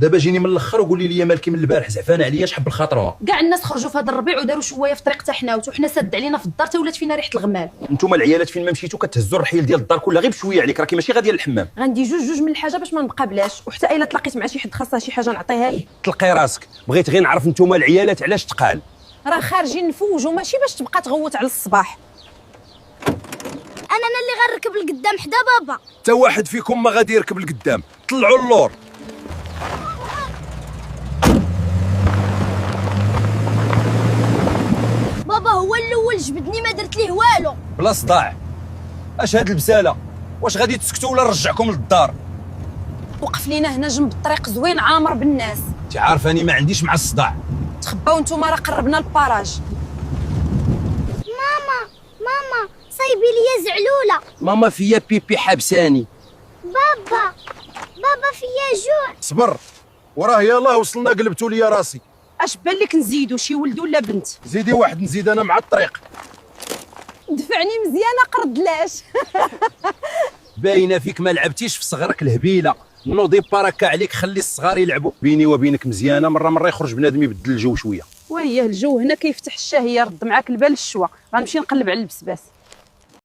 دابا جيني من الاخر وقولي لي مالكي من البارح زعفانه عليا شحال بالخاطرها. كاع الناس خرجوا في هذا الربيع وداروا شويه في طريق حناوت وحنا سد علينا في الدار تا ولات فينا ريحه الغمال. نتوما العيالات فين ما مشيتوا كتهزوا الرحيل ديال الدار كلها غير بشويه عليك، راكي ماشي غاديه للحمام. غندي جوج من الحاجه باش ما نبقى بلاش، وحتى الا تلاقيت مع شي حد خاصها شي حاجه نعطيها ليه. تلقي راسك بغيت غير نعرف نتوما العيالات علاش تقال. راه خارجين نفوجوا ماشي باش تبقى تغوت على الصباح. انا اللي غنركب القدام حدا بابا. حتى واحد فيكم ما غادي يركب القدام، طلعوا اللور. بابا هو الاول جبدني ما درت ليه والو. بلا صداع، اش هاد البساله؟ واش غادي تسكتوا ولا نرجعكم للدار؟ وقف لينا هنا جنب الطريق زوين عامر بالناس. انت عارف اني ما عنديش مع الصداع. تخباو نتوما راه قربنا للباراج. ماما صايبي ليا زعلوله. ماما فيا بيبي حبساني. بابا فيا جوع. صبر وراه يلاه وصلنا قلبتوا لي راسي. اش بان لك نزيدو شي ولد ولا بنت؟ زيدي واحد نزيد انا مع الطريق. دفعني مزيانه قردلاش. باينه فيك ما لعبتيش في صغرك الهبيله، نوضي بركه عليك خلي الصغار يلعبوا. بيني وبينك مزيانه مره يخرج بنادم يبدل الجو شويه. وهي الجو هنا كيفتح الشهيه، رد معاك البال الشوا، غنمشي نقلب على البسباس.